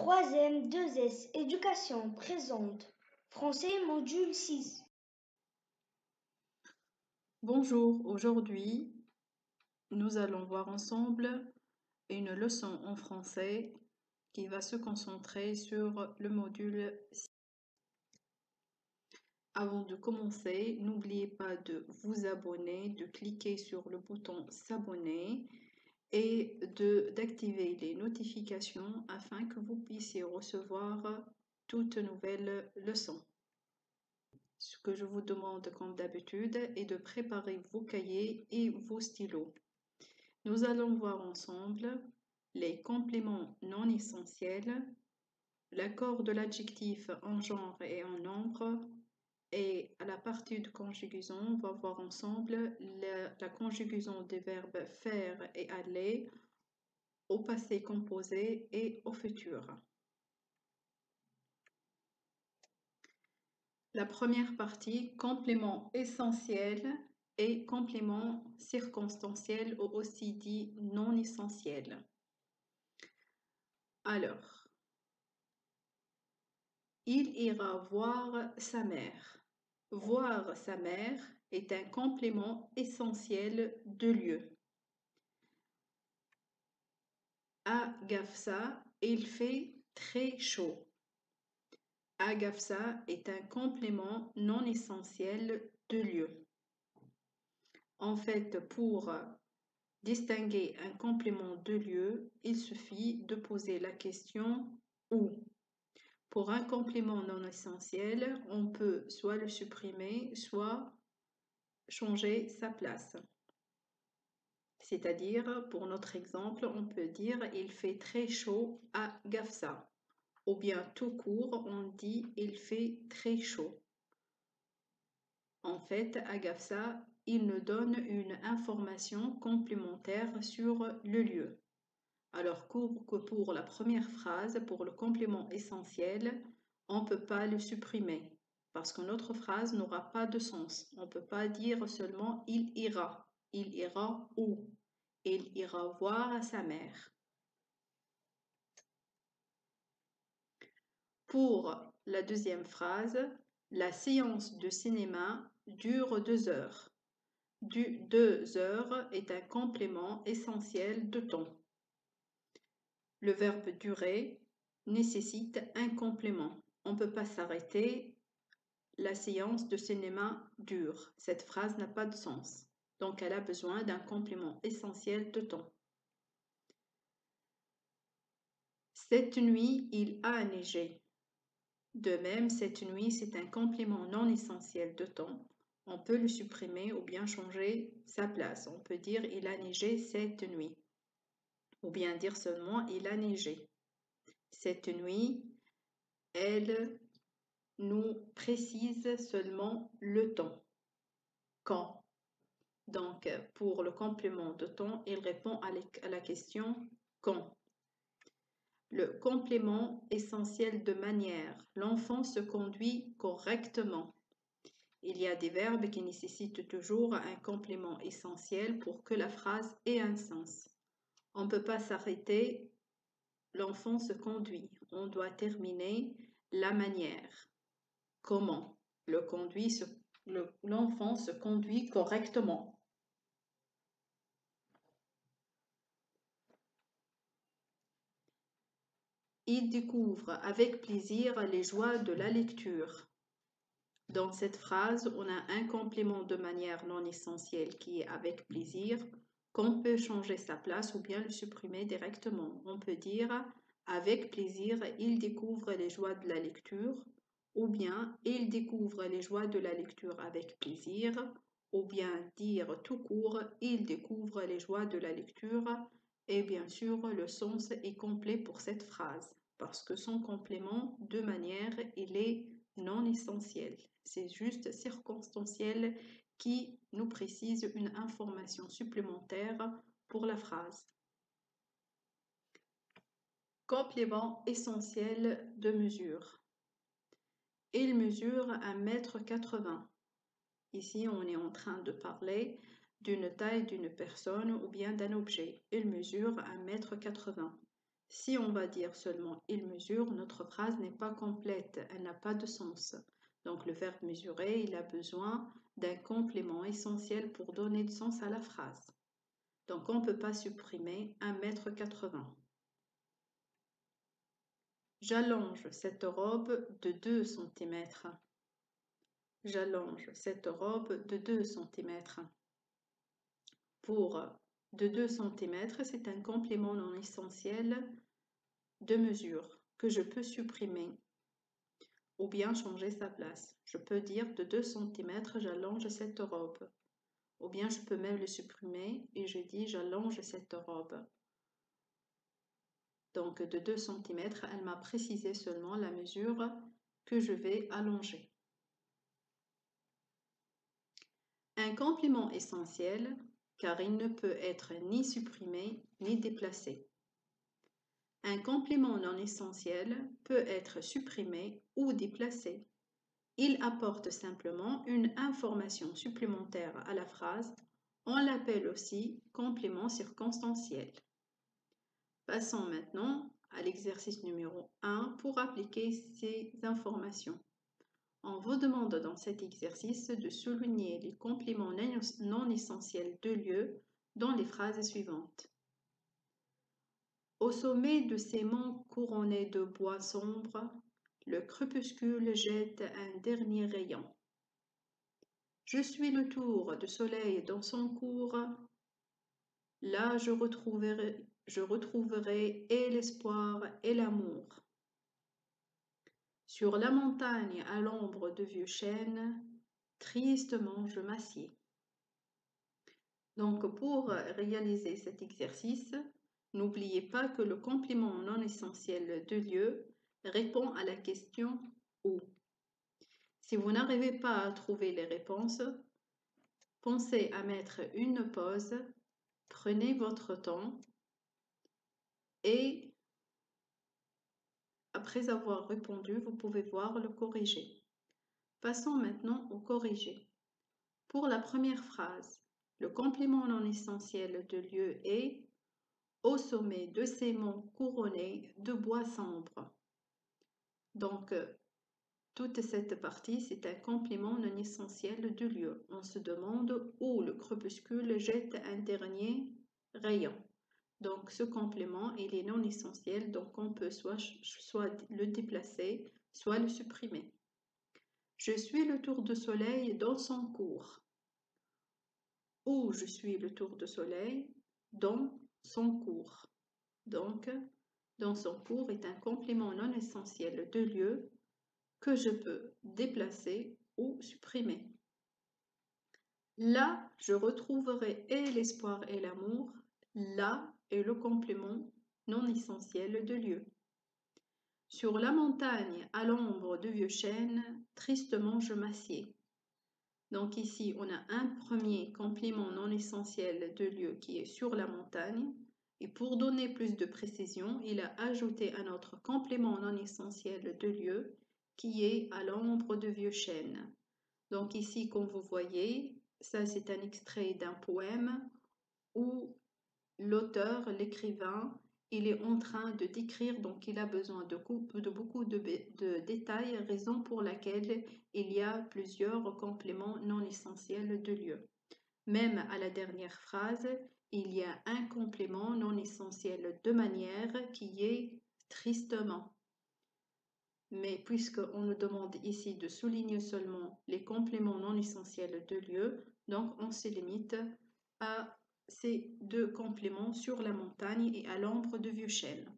Troisième 2S Éducation présente Français module 6. Bonjour, aujourd'hui nous allons voir ensemble une leçon en français qui va se concentrer sur le module 6. Avant de commencer, n'oubliez pas de vous abonner, de cliquer sur le bouton s'abonner et d'activer les notifications afin que vous puissiez recevoir toute nouvelle leçon. Ce que je vous demande comme d'habitude est de préparer vos cahiers et vos stylos. Nous allons voir ensemble les compléments non essentiels, l'accord de l'adjectif en genre et en nombre, et à la partie de conjugaison, on va voir ensemble la conjugaison des verbes faire et aller au passé composé et au futur. La première partie, complément essentiel et complément circonstanciel ou aussi dit non essentiel. Alors, il ira voir sa mère. Voir sa mère est un complément essentiel de lieu. À Gafsa, il fait très chaud. À Gafsa est un complément non essentiel de lieu. En fait, pour distinguer un complément de lieu, il suffit de poser la question où. Pour un complément non essentiel, on peut soit le supprimer, soit changer sa place. C'est-à-dire, pour notre exemple, on peut dire « il fait très chaud à Gafsa » ou bien tout court, on dit « il fait très chaud ». En fait, à Gafsa, il nous donne une information complémentaire sur le lieu. Alors que pour la première phrase, pour le complément essentiel, on ne peut pas le supprimer parce que notre phrase n'aura pas de sens. On ne peut pas dire seulement il ira. Il ira où? Il ira voir sa mère. Pour la deuxième phrase, la séance de cinéma dure 2 heures. 2 heures est un complément essentiel de temps. Le verbe durer nécessite un complément. On ne peut pas s'arrêter. La séance de cinéma dure. Cette phrase n'a pas de sens. Donc, elle a besoin d'un complément essentiel de temps. Cette nuit, il a neigé. De même, cette nuit, c'est un complément non essentiel de temps. On peut le supprimer ou bien changer sa place. On peut dire il a neigé cette nuit. Ou bien dire seulement il a neigé. Cette nuit, elle nous précise seulement le temps. Quand? Donc, pour le complément de temps, il répond à la question quand. Le complément essentiel de manière. L'enfant se conduit correctement. Il y a des verbes qui nécessitent toujours un complément essentiel pour que la phrase ait un sens. On ne peut pas s'arrêter. L'enfant se conduit. On doit terminer la manière. Comment? L'enfant se conduit correctement. Il découvre avec plaisir les joies de la lecture. Dans cette phrase, on a un complément de manière non essentielle qui est avec plaisir, qu'on peut changer sa place ou bien le supprimer directement. On peut dire avec plaisir, il découvre les joies de la lecture, ou bien il découvre les joies de la lecture avec plaisir, ou bien dire tout court, il découvre les joies de la lecture. Et bien sûr, le sens est complet pour cette phrase parce que son complément de manière, il est non essentiel. C'est juste circonstanciel qui nous précise une information supplémentaire pour la phrase. Complément essentiel de mesure. Il mesure 1,80 m. Ici, on est en train de parler d'une taille d'une personne ou bien d'un objet. Il mesure 1,80 m. Si on va dire seulement il mesure, notre phrase n'est pas complète, elle n'a pas de sens. Donc le verbe mesurer, il a besoin d'un complément essentiel pour donner du sens à la phrase. Donc on ne peut pas supprimer 1,80 m. J'allonge cette robe de 2 cm. J'allonge cette robe de 2 cm. Pour de 2 cm, c'est un complément non essentiel de mesure que je peux supprimer ou bien changer sa place. Je peux dire de 2 cm, j'allonge cette robe. Ou bien je peux même le supprimer et je dis j'allonge cette robe. Donc de 2 cm, elle m'a précisé seulement la mesure que je vais allonger. Un complément essentiel, car il ne peut être ni supprimé ni déplacé. Un complément non essentiel peut être supprimé ou déplacé. Il apporte simplement une information supplémentaire à la phrase. On l'appelle aussi complément circonstanciel. Passons maintenant à l'exercice numéro 1 pour appliquer ces informations. On vous demande dans cet exercice de souligner les compléments non essentiels de lieu dans les phrases suivantes. Au sommet de ces monts couronnés de bois sombre, le crépuscule jette un dernier rayon. Je suis le tour de soleil dans son cours. Là, je retrouverai et l'espoir et l'amour. Sur la montagne à l'ombre de vieux chênes, tristement je m'assieds. Donc, pour réaliser cet exercice, n'oubliez pas que le complément non essentiel de lieu répond à la question « où ». Si vous n'arrivez pas à trouver les réponses, pensez à mettre une pause, prenez votre temps et après avoir répondu, vous pouvez voir le corrigé. Passons maintenant au corrigé. Pour la première phrase, le complément non essentiel de lieu est « au sommet de ces monts couronnés de bois sombre ». Donc, toute cette partie, c'est un complément non essentiel de lieu. On se demande où le crépuscule jette un dernier rayon. Donc, ce complément, il est non essentiel, donc on peut soit le déplacer, soit le supprimer. Je suis le tour de soleil dans son cours. Où je suis le tour de soleil dans son cours. Donc, dans son cours est un complément non essentiel de lieu que je peux déplacer ou supprimer. Là, je retrouverai et l'espoir et l'amour. Là est le complément non essentiel de lieu. Sur la montagne, à l'ombre de vieux chênes, tristement je m'assieds. Donc ici, on a un premier complément non essentiel de lieu qui est sur la montagne. Et pour donner plus de précision, il a ajouté un autre complément non essentiel de lieu qui est à l'ombre de vieux chênes. Donc ici, comme vous voyez, ça c'est un extrait d'un poème où l'auteur, l'écrivain, il est en train de décrire, donc il a besoin de beaucoup de détails, raison pour laquelle il y a plusieurs compléments non essentiels de lieu. Même à la dernière phrase, il y a un complément non essentiel de manière qui est tristement. Mais puisqu'on nous demande ici de souligner seulement les compléments non essentiels de lieu, donc on se limite à ces deux compléments sur la montagne et à l'ombre de vieux chênes.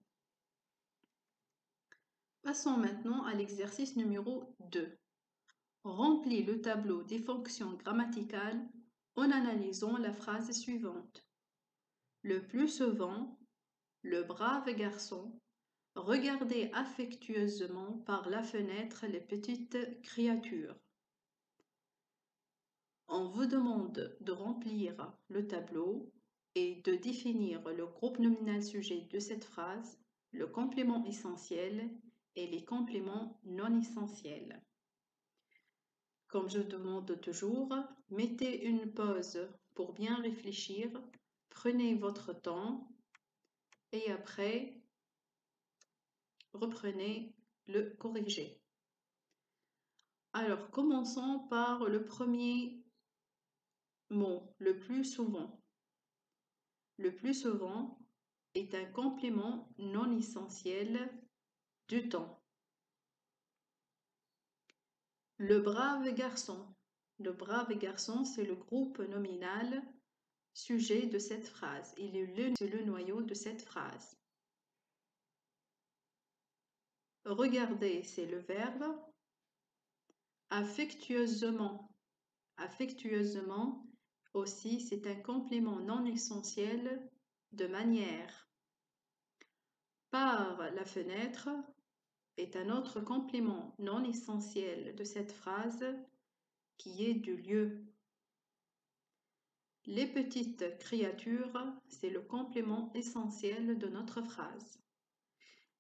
Passons maintenant à l'exercice numéro 2. Remplis le tableau des fonctions grammaticales en analysant la phrase suivante. Le plus souvent, le brave garçon regardait affectueusement par la fenêtre les petites créatures. On vous demande de remplir le tableau et de définir le groupe nominal sujet de cette phrase, le complément essentiel et les compléments non essentiels. Comme je demande toujours, mettez une pause pour bien réfléchir, prenez votre temps et après, reprenez le corrigé. Alors, commençons par le premier mot, le plus souvent. Le plus souvent est un complément non essentiel du temps. Le brave garçon. Le brave garçon, c'est le groupe nominal sujet de cette phrase. C'est le noyau de cette phrase. Regarder, c'est le verbe. Affectueusement. Affectueusement aussi, c'est un complément non essentiel de manière. Par la fenêtre est un autre complément non essentiel de cette phrase qui est du lieu. Les petites créatures, c'est le complément essentiel de notre phrase.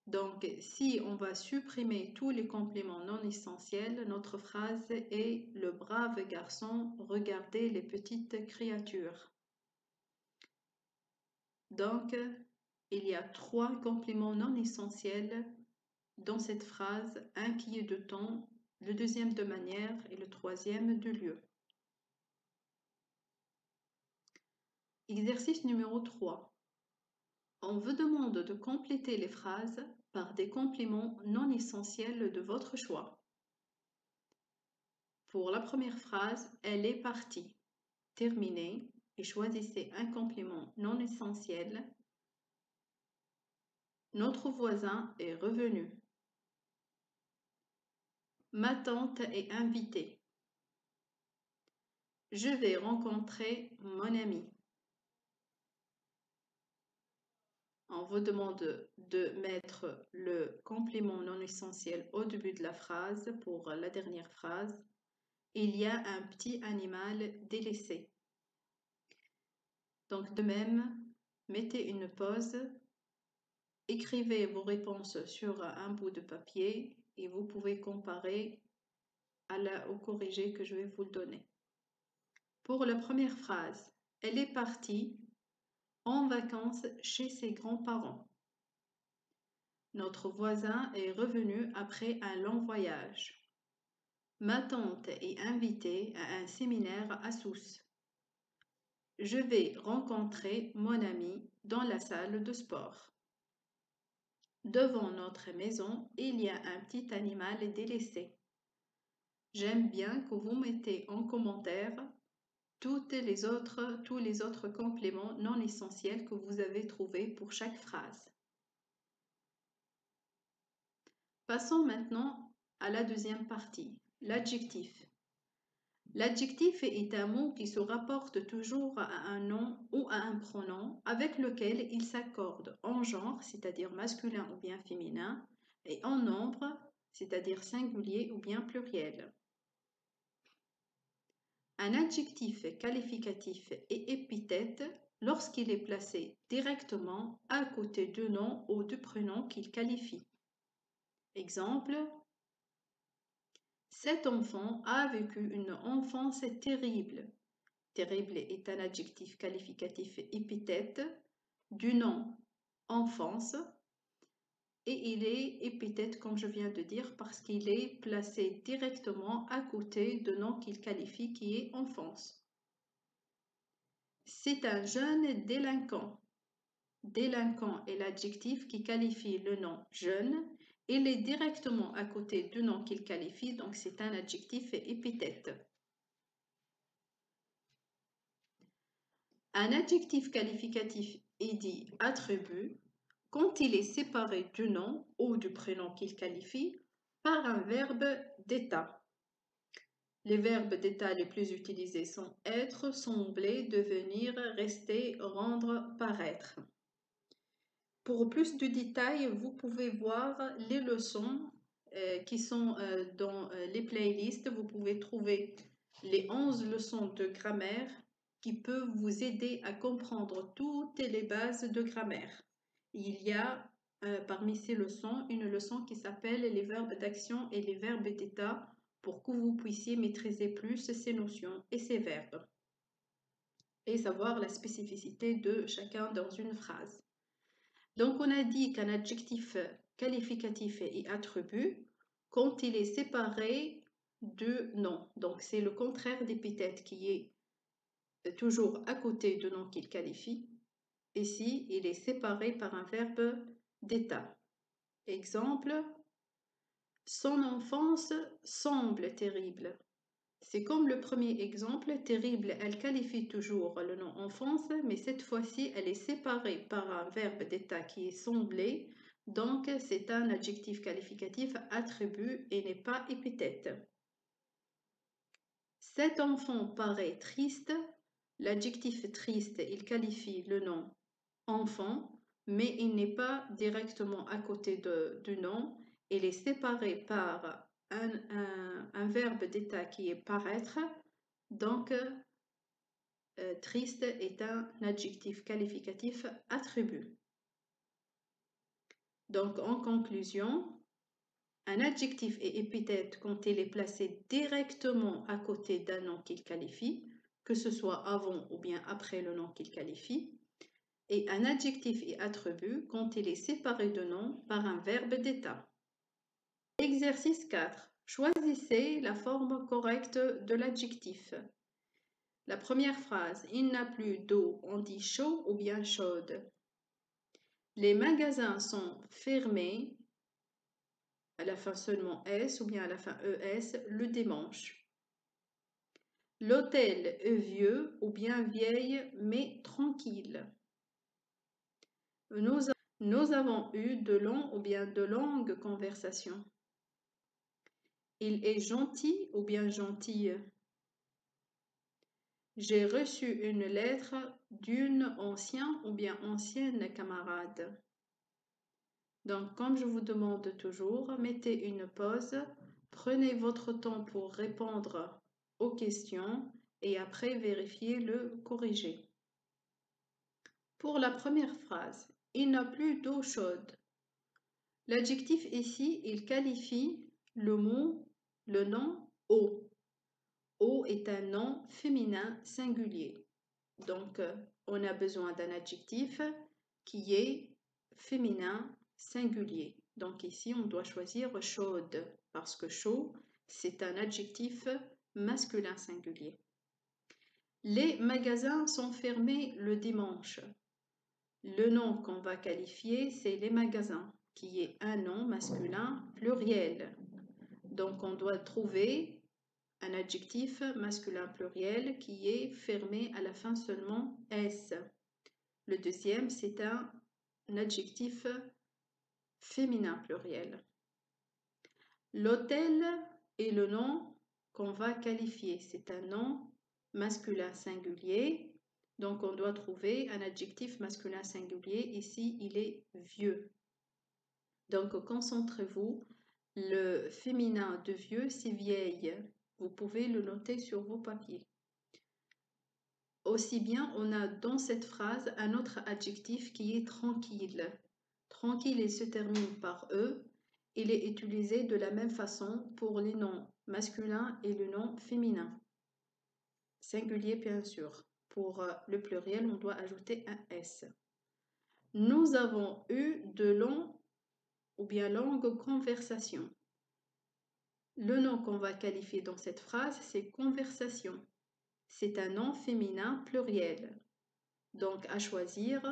Donc, si on va supprimer tous les compléments non essentiels, notre phrase est « Le brave garçon regardait les petites créatures ». Donc, il y a 3 compléments non essentiels dans cette phrase, un qui est de temps, le deuxième de manière et le troisième de lieu. Exercice numéro 3. On vous demande de compléter les phrases par des compléments non essentiels de votre choix. Pour la première phrase, elle est partie. Terminez et choisissez un complément non essentiel. Notre voisin est revenu. Ma tante est invitée. Je vais rencontrer mon ami. On vous demande de mettre le complément non essentiel au début de la phrase pour la dernière phrase. Il y a un petit animal délaissé. Donc de même, mettez une pause, écrivez vos réponses sur un bout de papier et vous pouvez comparer au corrigé que je vais vous donner. Pour la première phrase, elle est partie en vacances chez ses grands-parents. Notre voisin est revenu après un long voyage. Ma tante est invitée à un séminaire à Sousse. Je vais rencontrer mon ami dans la salle de sport. Devant notre maison, il y a un petit animal délaissé. J'aime bien que vous mettez en commentaire tous les autres compléments non essentiels que vous avez trouvés pour chaque phrase. Passons maintenant à la deuxième partie, l'adjectif. L'adjectif est un mot qui se rapporte toujours à un nom ou à un pronom avec lequel il s'accorde en genre, c'est-à-dire masculin ou bien féminin, et en nombre, c'est-à-dire singulier ou bien pluriel. Un adjectif qualificatif et épithète lorsqu'il est placé directement à côté de nom ou de prénom qu'il qualifie. Exemple, cet enfant a vécu une enfance terrible. Terrible est un adjectif qualificatif épithète du nom enfance et il est épithète comme je viens de dire parce qu'il est placé directement à côté de nom qu'il qualifie qui est enfance. C'est un jeune délinquant. Délinquant est l'adjectif qui qualifie le nom jeune. Il est directement à côté du nom qu'il qualifie, donc c'est un adjectif épithète. Un adjectif qualificatif est dit attribut quand il est séparé du nom ou du prénom qu'il qualifie par un verbe d'état. Les verbes d'état les plus utilisés sont être, sembler, devenir, rester, rendre, paraître. Pour plus de détails, vous pouvez voir les leçons qui sont dans les playlists. Vous pouvez trouver les 11 leçons de grammaire qui peuvent vous aider à comprendre toutes les bases de grammaire. Il y a parmi ces leçons une leçon qui s'appelle les verbes d'action et les verbes d'état pour que vous puissiez maîtriser plus ces notions et ces verbes et savoir la spécificité de chacun dans une phrase. Donc, on a dit qu'un adjectif qualificatif et attribut quand il est séparé de nom. Donc, c'est le contraire d'épithète qui est toujours à côté de nom qu'il qualifie. Ici, il est séparé par un verbe d'état. Exemple, son enfance semble terrible. C'est comme le premier exemple, terrible, elle qualifie toujours le nom enfance, mais cette fois-ci, elle est séparée par un verbe d'état qui est semblé, donc c'est un adjectif qualificatif attribut et n'est pas épithète. Cet enfant paraît triste, l'adjectif triste, il qualifie le nom enfant, mais il n'est pas directement à côté du nom, il est séparé par un verbe d'état qui est paraître, donc triste est un adjectif qualificatif attribut. Donc en conclusion, un adjectif est épithète quand il est placé directement à côté d'un nom qu'il qualifie, que ce soit avant ou bien après le nom qu'il qualifie. Et un adjectif est attribut quand il est séparé de nom par un verbe d'état. Exercice 4. Choisissez la forme correcte de l'adjectif. La première phrase, il n'a plus d'eau, on dit chaud ou bien chaude. Les magasins sont fermés, à la fin seulement S ou bien à la fin ES, le dimanche. L'hôtel est vieux ou bien vieille mais tranquille. Nous avons eu de longs ou bien de longues conversations. Il est gentil ou bien gentille. J'ai reçu une lettre d'une ancienne ou bien ancienne camarade. Donc, comme je vous demande toujours, mettez une pause, prenez votre temps pour répondre aux questions et après vérifiez le corrigé. Pour la première phrase, il n'a plus d'eau chaude. L'adjectif ici, il qualifie le mot, le nom eau. Eau est un nom féminin singulier. Donc, on a besoin d'un adjectif qui est féminin singulier. Donc ici, on doit choisir chaude parce que chaud, c'est un adjectif masculin singulier. Les magasins sont fermés le dimanche. Le nom qu'on va qualifier, c'est les magasins, qui est un nom masculin pluriel. Donc, on doit trouver un adjectif masculin pluriel qui est fermé à la fin seulement S. Le deuxième, c'est un adjectif féminin pluriel. L'hôtel est le nom qu'on va qualifier. C'est un nom masculin singulier. Donc, on doit trouver un adjectif masculin singulier. Ici, il est vieux. Donc, concentrez-vous. Le féminin de vieux, c'est vieille. Vous pouvez le noter sur vos papiers. Aussi bien, on a dans cette phrase un autre adjectif qui est tranquille. Tranquille, il se termine par E. Il est utilisé de la même façon pour les noms masculins et le nom féminin. Singulier, bien sûr. Pour le pluriel, on doit ajouter un S. Nous avons eu de longues ou bien longues conversations. Le nom qu'on va qualifier dans cette phrase, c'est conversation. C'est un nom féminin pluriel. Donc, à choisir,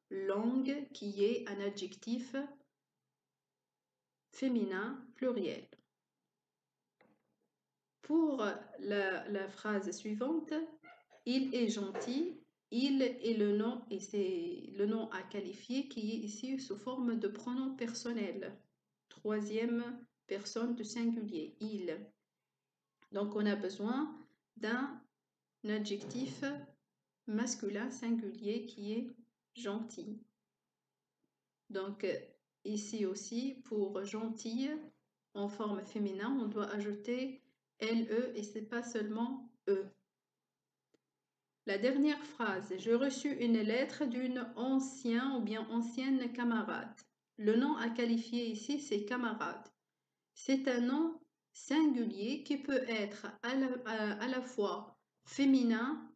langue qui est un adjectif féminin pluriel. Pour la phrase suivante, il est gentil, il est le nom et c'est le nom à qualifier qui est ici sous forme de pronom personnel. Troisième personne du singulier, il. Donc, on a besoin d'un adjectif masculin singulier qui est gentil. Donc, ici aussi, pour gentille, en forme féminin, on doit ajouter LE et c'est pas seulement E. La dernière phrase, j'ai reçu une lettre d'une ancienne ou bien ancienne camarade. Le nom à qualifier ici, c'est camarade. C'est un nom singulier qui peut être à la fois féminin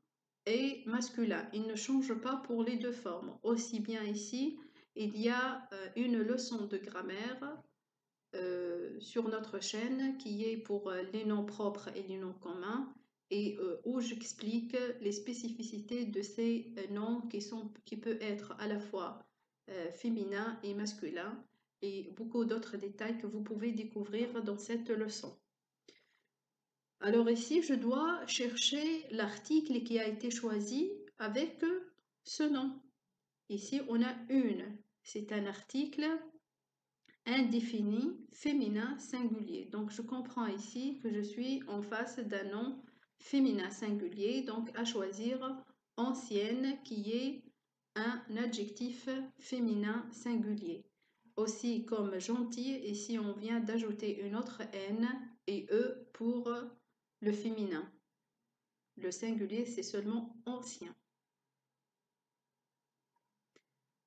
et masculin. Il ne change pas pour les deux formes. Aussi bien ici, il y a une leçon de grammaire sur notre chaîne qui est pour les noms propres et les noms communs et où j'explique les spécificités de ces noms qui peuvent être à la fois féminins et masculins et beaucoup d'autres détails que vous pouvez découvrir dans cette leçon. Alors ici, je dois chercher l'article qui a été choisi avec ce nom. Ici, on a une. C'est un article indéfini, féminin, singulier. Donc, je comprends ici que je suis en face d'un nom féminin singulier, donc à choisir ancienne qui est un adjectif féminin singulier. Aussi comme gentil, ici on vient d'ajouter une autre N et E pour le féminin. Le singulier, c'est seulement ancien.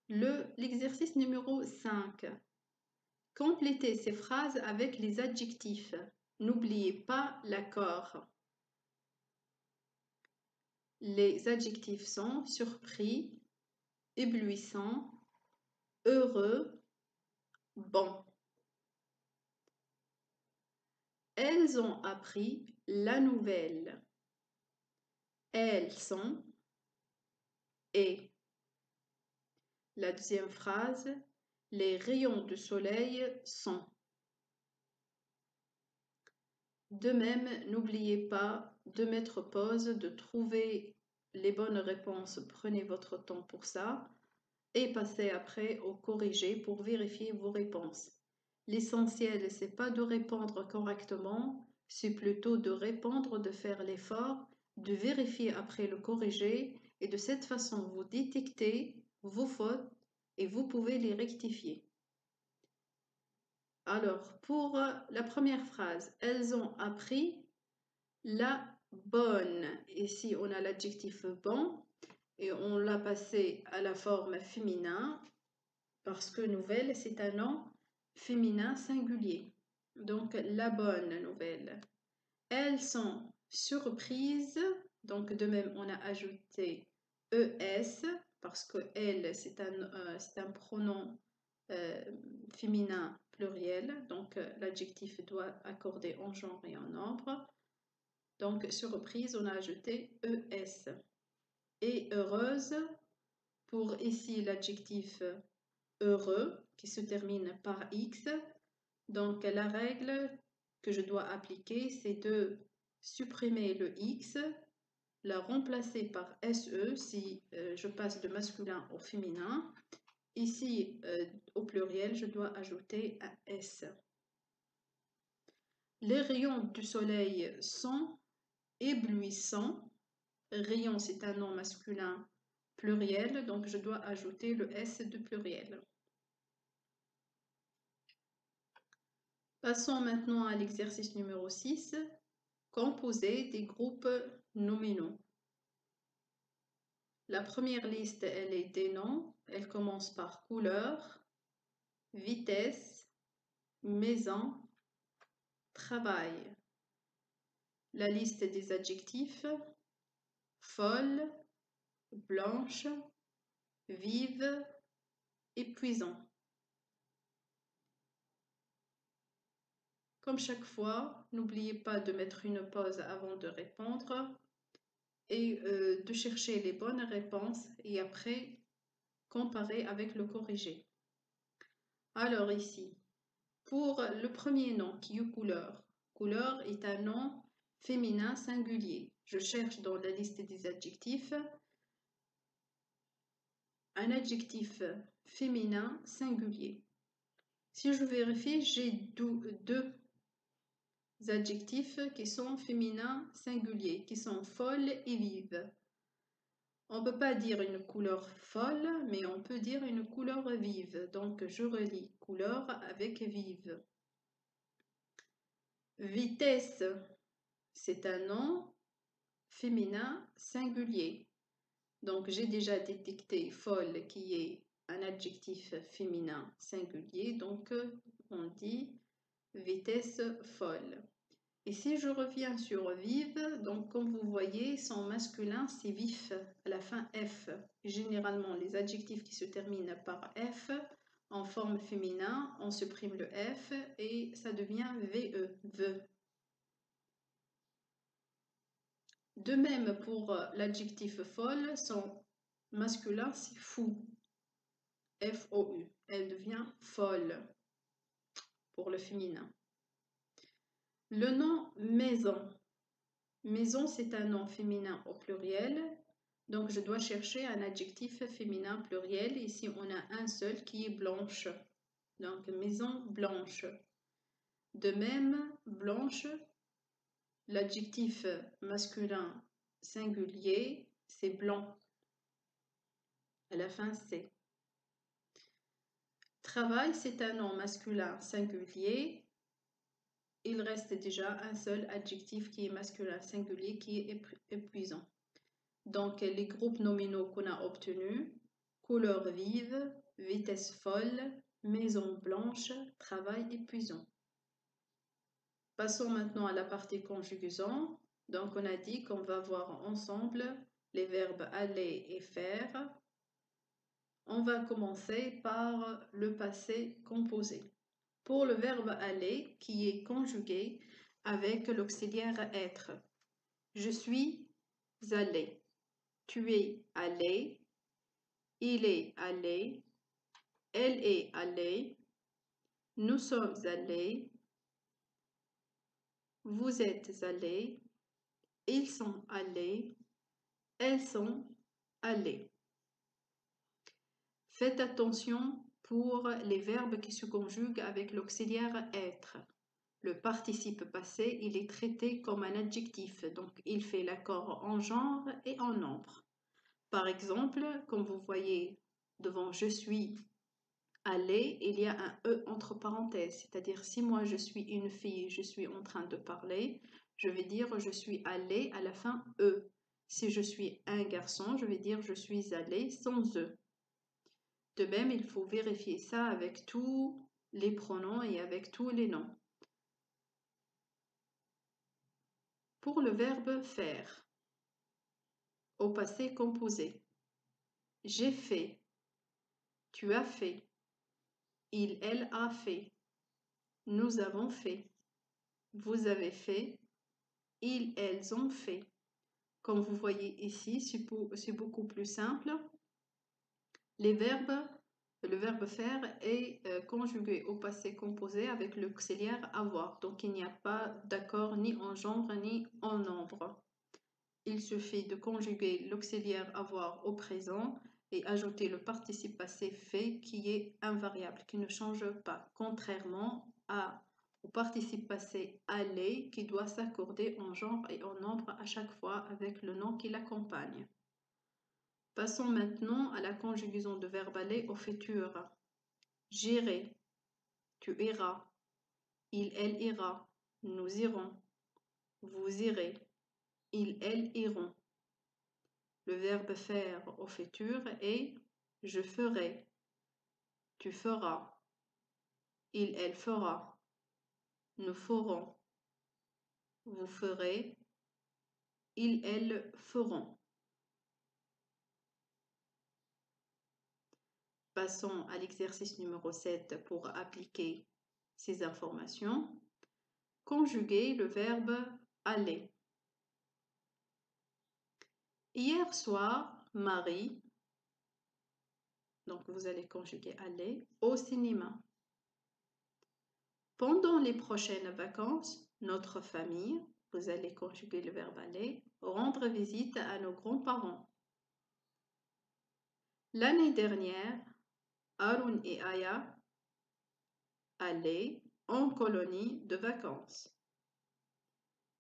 L'exercice numéro 5. Complétez ces phrases avec les adjectifs. N'oubliez pas l'accord. Les adjectifs sont surpris, éblouissant, heureux, bon. Elles ont appris la nouvelle. Elles sont et. La deuxième phrase, les rayons du soleil sont. De même, n'oubliez pas de mettre pause, de trouver les bonnes réponses. Prenez votre temps pour ça et passez après au corrigé pour vérifier vos réponses. L'essentiel, c'est pas de répondre correctement, c'est plutôt de répondre, de faire l'effort, de vérifier après le corrigé et de cette façon, vous détectez vos fautes et vous pouvez les rectifier. Alors, pour la première phrase, elles ont appris la bonne. Ici, on a l'adjectif bon et on l'a passé à la forme féminin parce que nouvelle, c'est un nom féminin singulier. Donc, la bonne nouvelle. Elles sont surprises. Donc, de même, on a ajouté ES parce que elle, c'est un pronom féminin pluriel. Donc, l'adjectif doit accorder en genre et en nombre. Donc, surprise, on a ajouté ES. Et heureuse, pour ici l'adjectif heureux qui se termine par X. Donc, la règle que je dois appliquer, c'est de supprimer le X, la remplacer par SE si je passe de masculin au féminin. Ici, au pluriel, je dois ajouter un S. Les rayons du soleil sont éblouissants. Rayon, c'est un nom masculin pluriel, donc je dois ajouter le S de pluriel. Passons maintenant à l'exercice numéro 6. Composer des groupes nominaux. La première liste, elle est des noms. Elle commence par couleur, vitesse, maison, travail. La liste des adjectifs, folle, blanche, vive, épuisant. Comme chaque fois, n'oubliez pas de mettre une pause avant de répondre et de chercher les bonnes réponses et après comparer avec le corrigé. Alors ici, pour le premier nom qui est couleur, couleur est un nom féminin singulier. Je cherche dans la liste des adjectifs un adjectif féminin singulier. Si je vérifie, j'ai deux adjectifs qui sont féminins singuliers, qui sont folle et vive. On ne peut pas dire une couleur folle, mais on peut dire une couleur vive. Donc, je relis couleur avec vive. Vitesse, c'est un nom féminin singulier. Donc, j'ai déjà détecté folle qui est un adjectif féminin singulier. Donc, on dit vitesse folle. Et si je reviens sur vive, donc comme vous voyez, son masculin c'est vif, à la fin F. Généralement, les adjectifs qui se terminent par F, en forme féminin, on supprime le F et ça devient VE, ve. De même pour l'adjectif folle, son masculin c'est fou, F-O-U. Elle devient folle pour le féminin. Le nom maison. Maison, c'est un nom féminin au pluriel. Donc, je dois chercher un adjectif féminin pluriel. Ici, on a un seul qui est blanche. Donc, maison blanche. De même, blanche, l'adjectif masculin singulier, c'est blanc. À la fin, c'est. Travail, c'est un nom masculin singulier. Il reste déjà un seul adjectif qui est masculin singulier qui est épuisant. Donc, les groupes nominaux qu'on a obtenus, couleur vive, vitesse folle, maison blanche, travail épuisant. Passons maintenant à la partie conjugaison. Donc, on a dit qu'on va voir ensemble les verbes aller et faire. On va commencer par le passé composé. Pour le verbe aller, qui est conjugué avec l'auxiliaire être. Je suis allé. Tu es allé. Il est allé. Elle est allée. Nous sommes allés. Vous êtes allés. Ils sont allés. Elles sont allées. Faites attention pour les verbes qui se conjuguent avec l'auxiliaire être. Le participe passé, il est traité comme un adjectif, donc il fait l'accord en genre et en nombre. Par exemple, comme vous voyez devant je suis allée, il y a un E entre parenthèses, c'est-à-dire si moi je suis une fille, je suis en train de parler, je vais dire je suis allée à la fin E. Si je suis un garçon, je vais dire je suis allée sans E. De même, il faut vérifier ça avec tous les pronoms et avec tous les noms. Pour le verbe faire, au passé composé, j'ai fait, tu as fait, il, elle a fait, nous avons fait, vous avez fait, ils, elles ont fait. Comme vous voyez ici, c'est beaucoup plus simple. Le verbe faire est conjugué au passé composé avec l'auxiliaire avoir. Donc, il n'y a pas d'accord ni en genre ni en nombre. Il suffit de conjuguer l'auxiliaire avoir au présent et ajouter le participe passé fait qui est invariable, qui ne change pas, contrairement au participe passé aller qui doit s'accorder en genre et en nombre à chaque fois avec le nom qui l'accompagne. Passons maintenant à la conjugaison de verbe aller au futur. J'irai, tu iras, il, elle ira, nous irons, vous irez, ils, elles iront. Le verbe faire au futur est je ferai, tu feras, il, elle fera, nous ferons, vous ferez, ils, elles feront. Passons à l'exercice numéro 7 pour appliquer ces informations. Conjuguer le verbe aller. Hier soir, Marie, donc vous allez conjuguer aller, au cinéma. Pendant les prochaines vacances, notre famille, vous allez conjuguer le verbe aller, rendre visite à nos grands-parents. L'année dernière, Arun et Aya allaient en colonie de vacances.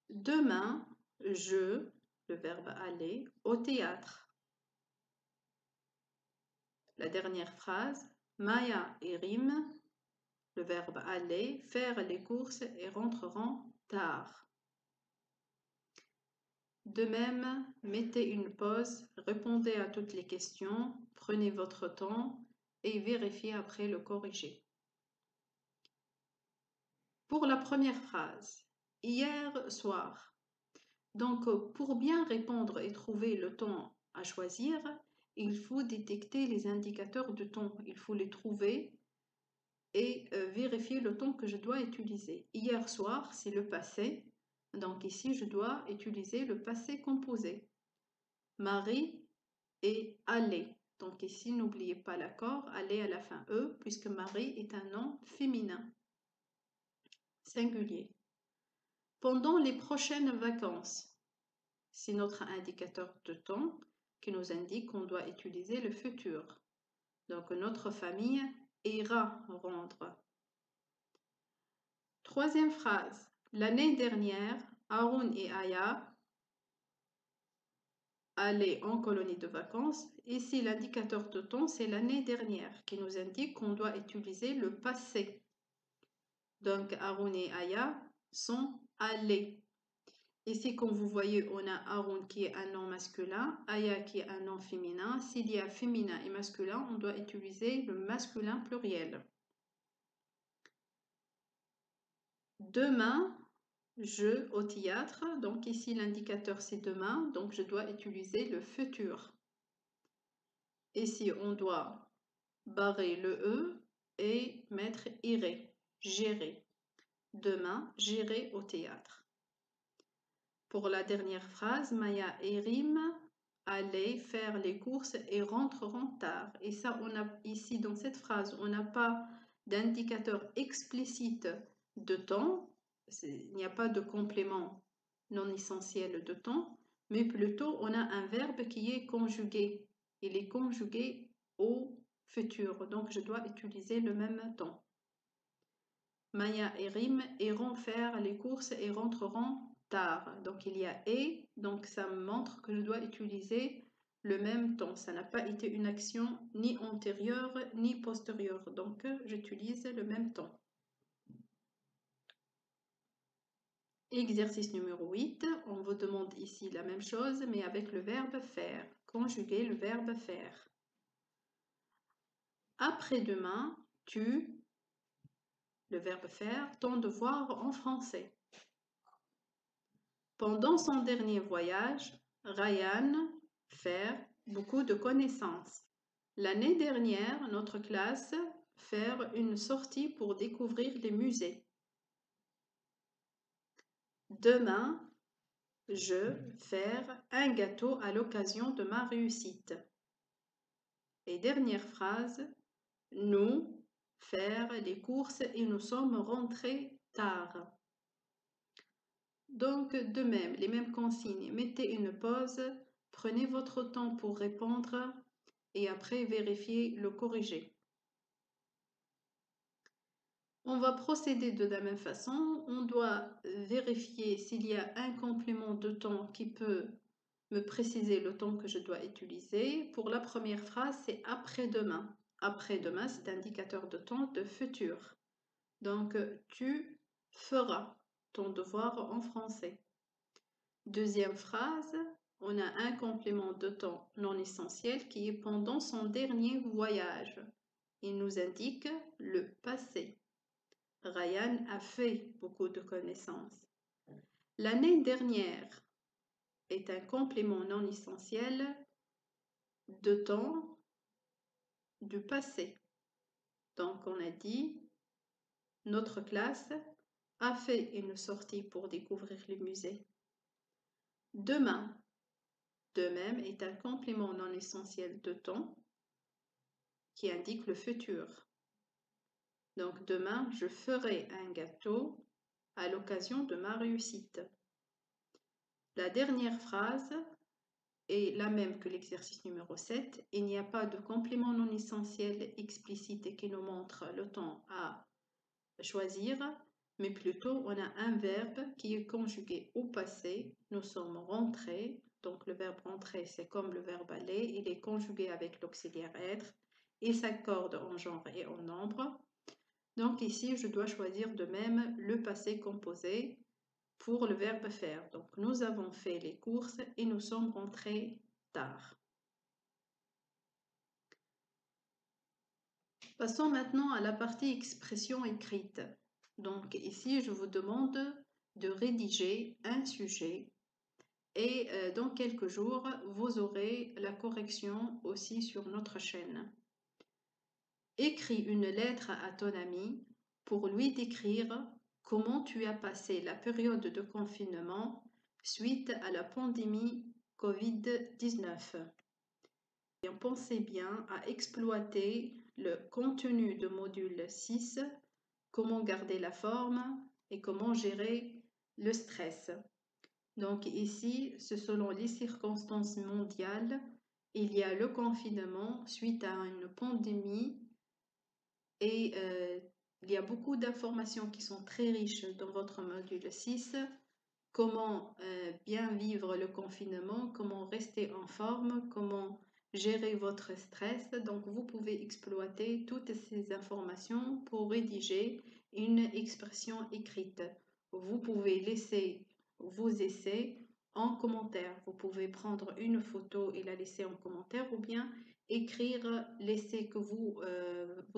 Demain, je, le verbe aller, au théâtre. La dernière phrase, Maya et Rim, le verbe aller, faire les courses et rentreront tard. De même, mettez une pause, répondez à toutes les questions, prenez votre temps et vérifiez après le corriger. Pour la première phrase, hier soir. Donc, pour bien répondre et trouver le temps à choisir, il faut détecter les indicateurs de temps. Il faut les trouver et vérifier le temps que je dois utiliser. Hier soir, c'est le passé. Donc ici, je dois utiliser le passé composé. Marie est allée. Donc ici, n'oubliez pas l'accord, aller à la fin E, puisque Marie est un nom féminin, singulier. Pendant les prochaines vacances, c'est notre indicateur de temps qui nous indique qu'on doit utiliser le futur. Donc notre famille ira rendre. Troisième phrase. L'année dernière, Haroun et Aya allaient en colonie de vacances. Ici, l'indicateur de temps, c'est l'année dernière qui nous indique qu'on doit utiliser le passé. Donc, Haroun et Aya sont allés. Ici, comme vous voyez, on a Haroun qui est un nom masculin, Aya qui est un nom féminin. S'il y a féminin et masculin, on doit utiliser le masculin pluriel. Demain, je au théâtre. Donc ici, l'indicateur c'est demain. Donc je dois utiliser le futur. Ici, on doit barrer le E et mettre irai, gérer. Demain, j'irai au théâtre. Pour la dernière phrase, Maya et Rim allaient faire les courses et rentreront tard. Et ça, on a ici dans cette phrase, on n'a pas d'indicateur explicite de temps. Il n'y a pas de complément non essentiel de temps, mais plutôt on a un verbe qui est conjugué. Il est conjugué au futur, donc je dois utiliser le même temps. Maya et Rim iront faire les courses et rentreront tard. Donc il y a et, donc ça me montre que je dois utiliser le même temps. Ça n'a pas été une action ni antérieure ni postérieure. Donc j'utilise le même temps. Exercice numéro 8. On vous demande ici la même chose, mais avec le verbe faire. Conjuguer le verbe faire. Après-demain, tu, le verbe faire, ton devoir en français. Pendant son dernier voyage, Ryan faire beaucoup de connaissances. L'année dernière, notre classe faire une sortie pour découvrir les musées. Demain, je faire un gâteau à l'occasion de ma réussite. Et dernière phrase, nous faire les courses et nous sommes rentrés tard. Donc, de même, les mêmes consignes. Mettez une pause, prenez votre temps pour répondre et après vérifiez le corriger. On va procéder de la même façon. On doit vérifier s'il y a un complément de temps qui peut me préciser le temps que je dois utiliser. Pour la première phrase, c'est après-demain. Après-demain, c'est indicateur de temps de futur. Donc, tu feras ton devoir en français. Deuxième phrase, on a un complément de temps non essentiel qui est pendant son dernier voyage. Il nous indique le passé. Ryan a fait beaucoup de connaissances. L'année dernière est un complément non essentiel de temps du passé. Donc on a dit, notre classe a fait une sortie pour découvrir les musées. Demain, de même, est un complément non essentiel de temps qui indique le futur. Donc demain, je ferai un gâteau à l'occasion de ma réussite. La dernière phrase est la même que l'exercice numéro 7. Il n'y a pas de complément non essentiel explicite qui nous montre le temps à choisir, mais plutôt on a un verbe qui est conjugué au passé. Nous sommes rentrés, donc le verbe rentrer c'est comme le verbe aller, il est conjugué avec l'auxiliaire être et s'accorde en genre et en nombre. Donc ici je dois choisir de même le passé composé pour le verbe faire. Donc nous avons fait les courses et nous sommes rentrés tard. Passons maintenant à la partie expression écrite. Donc ici je vous demande de rédiger un sujet et dans quelques jours, vous aurez la correction aussi sur notre chaîne. Écris une lettre à ton ami pour lui décrire comment tu as passé la période de confinement suite à la pandémie Covid-19. Et pensez bien à exploiter le contenu de module 6, comment garder la forme et comment gérer le stress. Donc ici, selon les circonstances mondiales, il y a le confinement suite à une pandémie et il y a beaucoup d'informations qui sont très riches dans votre module 6. Comment bien vivre le confinement, comment rester en forme, comment gérer votre stress. Donc vous pouvez exploiter toutes ces informations pour rédiger une expression écrite. Vous pouvez laisser vos essais en commentaire. Vous pouvez prendre une photo et la laisser en commentaire ou bien écrire l'essai que vous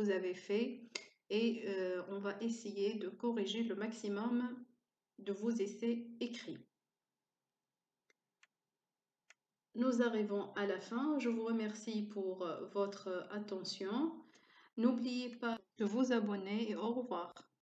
avez fait et on va essayer de corriger le maximum de vos essais écrits. Nous arrivons à la fin. Je vous remercie pour votre attention. N'oubliez pas de vous abonner et au revoir.